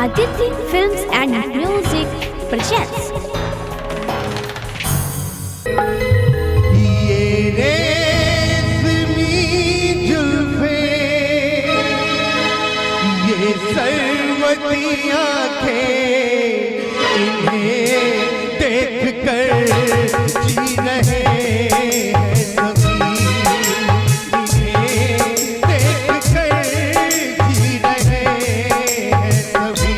Aditi Films and Music presents. ये रेशमी जुल्फें, ये सरवती आँखें, इन्हें देख कर जी रहे हैं सभी, इन्हें देख कर जी रहे हैं सभी।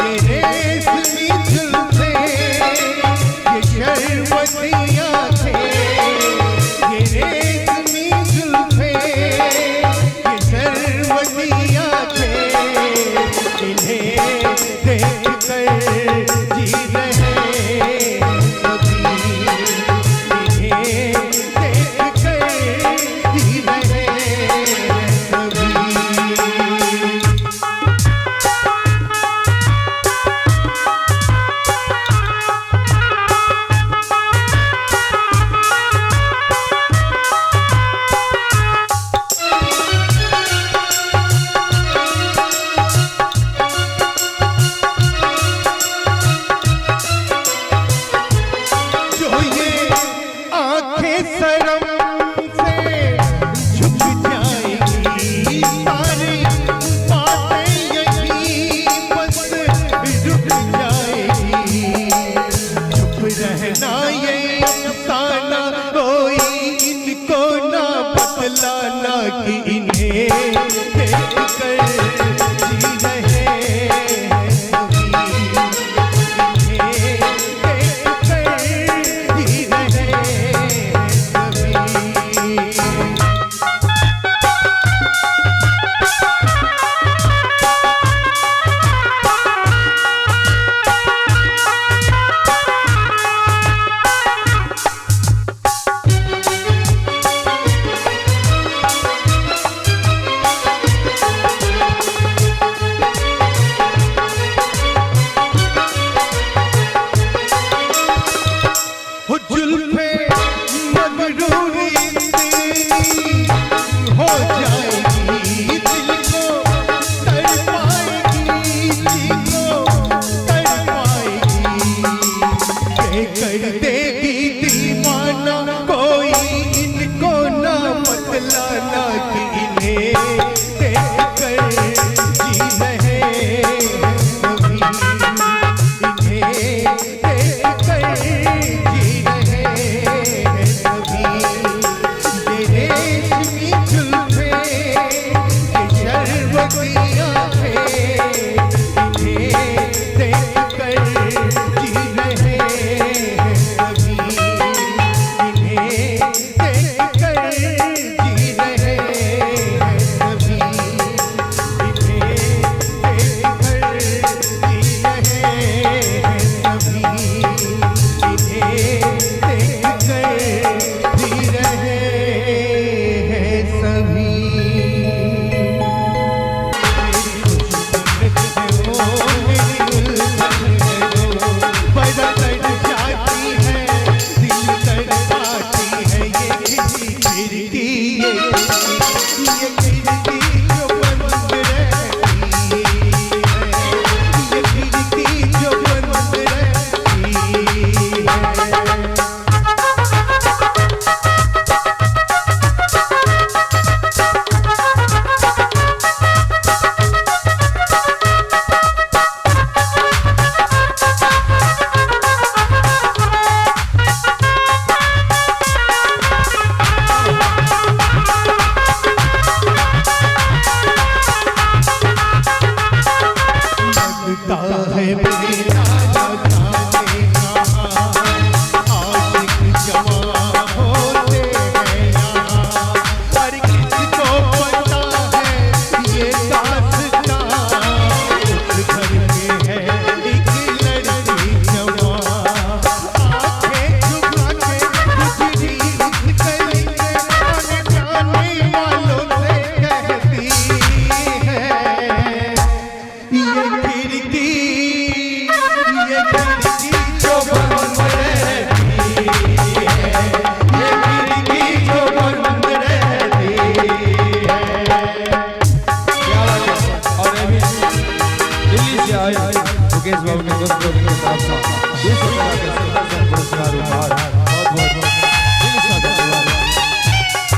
ये रेशमी जुल्फें, ये शरबती आँखें, ये रेशमी जुल्फें, ये शरबती आँखें, इन्हें देख कर जी रहे हैं सभी, इन्हें देख कर जी रहे हैं सभी। जो ये आँखें शर्म से झुक जाएगी, सारी बातें यहीं बस रुक जाएगी। चुप रहना ये अफसाना, कोई इनको ना बतलाना कि इन्हें देख कर जी रहे हैं सभी, इन्हें देख कर जी रहे हैं सभी। हो जुल्फे मगरूरी तेरी हो जाएगी, दिल को तड़पाएगी, जी को तड़पाएगी, कर देगी दीवाना, कोई इनको ना बतलाना कि इन्हें देख कर जी रहे हैं सभी, इन्हें देख कर जी रहे हैं सभी। ये रेशमी जुल्फें, ये शरबती आँखें, इन्हें देख कर जी रहे हैं सभी, इन्हें देख कर जी रहे हैं सभी, इन्हें देख कर जी रहे हैं सभी, इन्हें देख कर जी रहे हैं सभी। लगता है मेरा लगाने कहाँ, आशिक जवां होते हैं यहाँ, हर किसको पता है ये दास्तां, उस घर में है एक लड़की जवां, आंखें झुका के गुजरी उस गली से, आने जाने वालों से कहती है, ये खिड़की से आए मुकेश बाबू के दोस्त लोगों की तरफ से 200 रुपये के सुंदर से पुरस्कार उपहार बहुत बहुत दिल से धन्यवाद।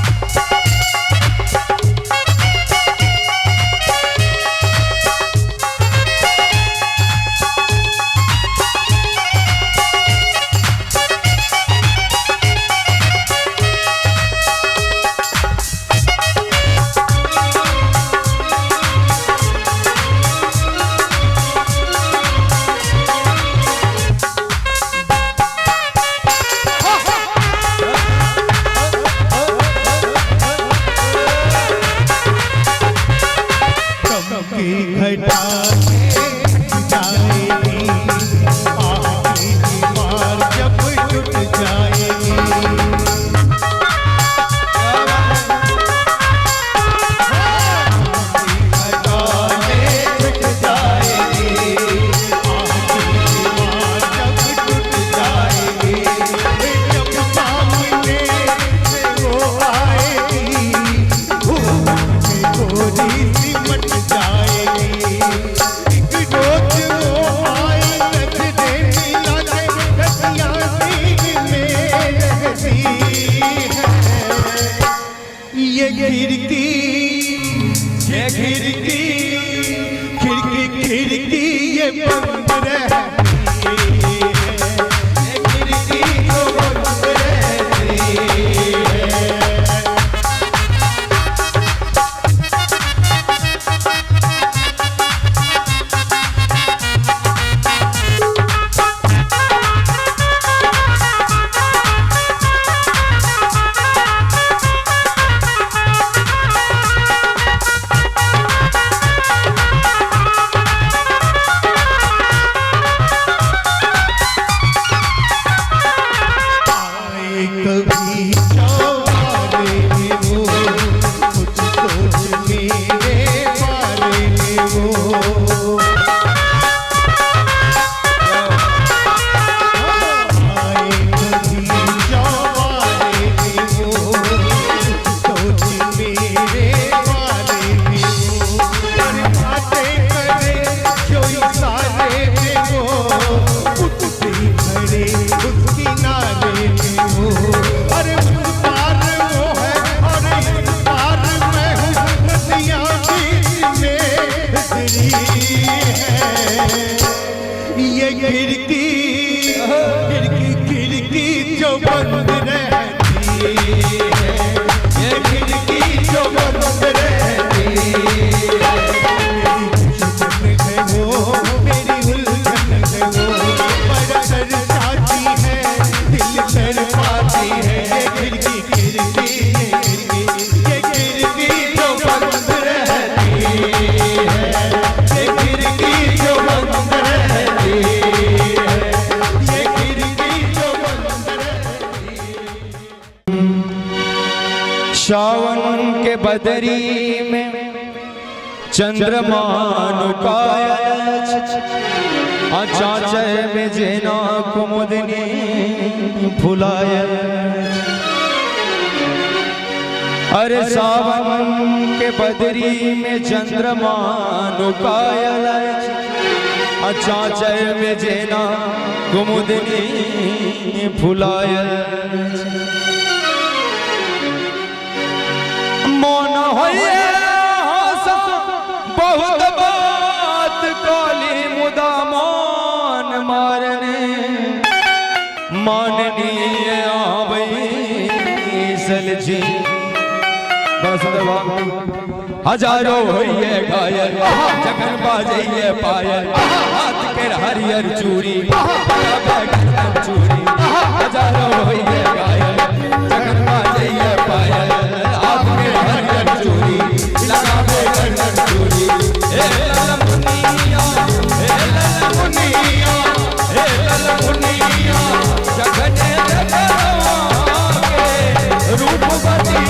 सावन के बदरी में चंद्रमा चाचे में जेना कुमुदनी फुलाय। अरे सावन के बदरी में चंद्रमा चाचे में जेना कुमुदनी फुलाय। मौन होइए हंसा बहुत बात काली मुदा मान मारने माननीय आवई सलजी बस दबा हजारों होइए घायल जगन बाजइए पायल हाथ के हरियर चूड़ी चूड़ी हजारों होइए घायल जगन बाजइए पायल चूड़ी लगावे गंगन चूड़ी हे ललमुनिया हे ललमुनिया हे ललमुनिया जगने के रूपवती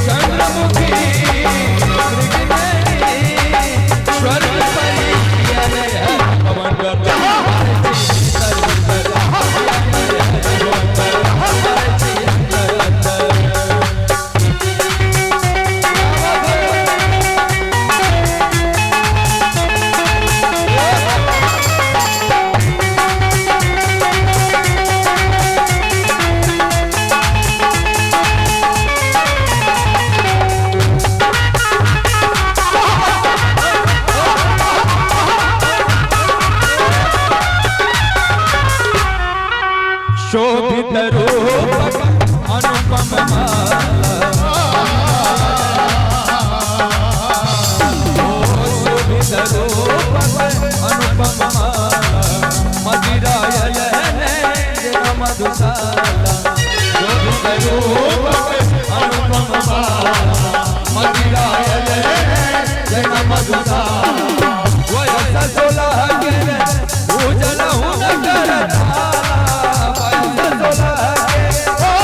चंद्रमुखी मृगनयनी स्वर्ग परी पवन करता स्वरूप अनुपम मदिराय लहने मधुशाला जोधि स्वरूप अनुपम मदिराय लहने मधुशाला वयस 16 के उजल हुन करताला वयस 16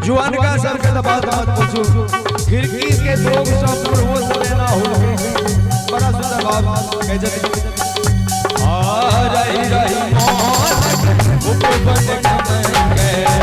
जुआन का सर के बात मत पूछो खिड़की के दो सब वो लेना हो बड़ा सुंदर बात कह जाते आ रही रही मोहन ऊपर बन गए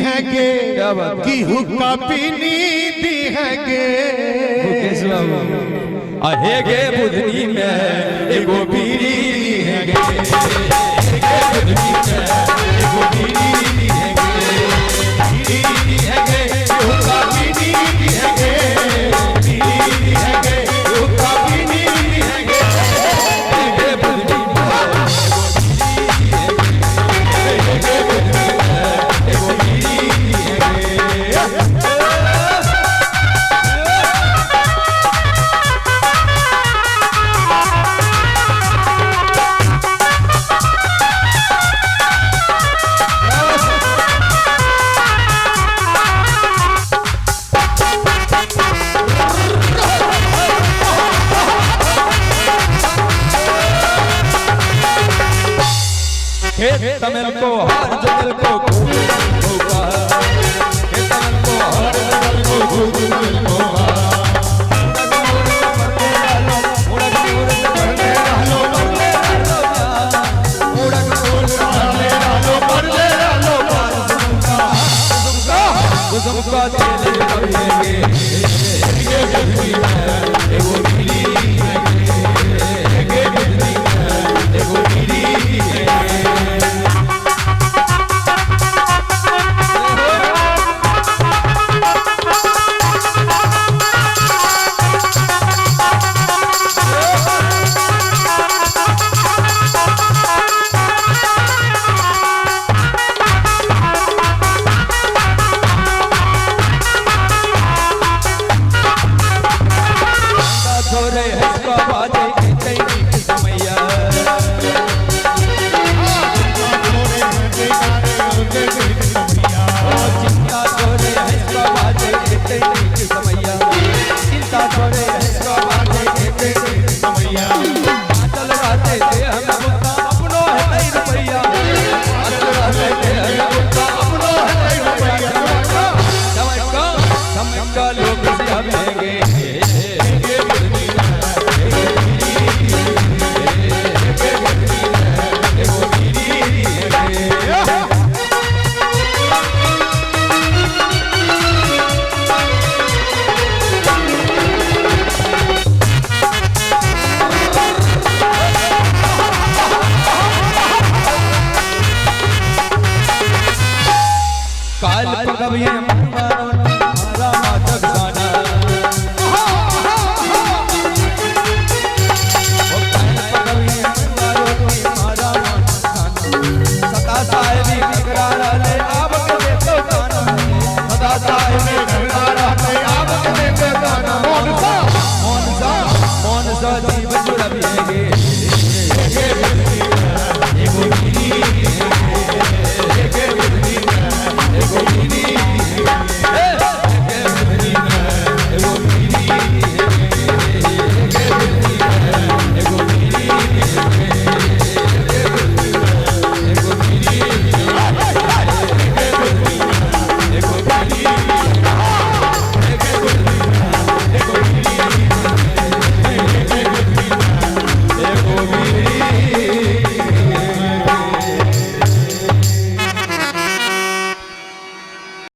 की हुक्का पीनी दी है गे अहे गे बुधनी में एगो बीड़ी है गे गे बुधनी में एगो बीड़ी है गे बीड़ी है गे हुक्का पीनी दी है गे बीड़ी है गे हुक्का पीनी दी है गे गे बुधनी में गे बुधनी में एगो बीड़ी तमिल को हर जगल को होगा के तमिल को हर जगल को होगा आज का भैया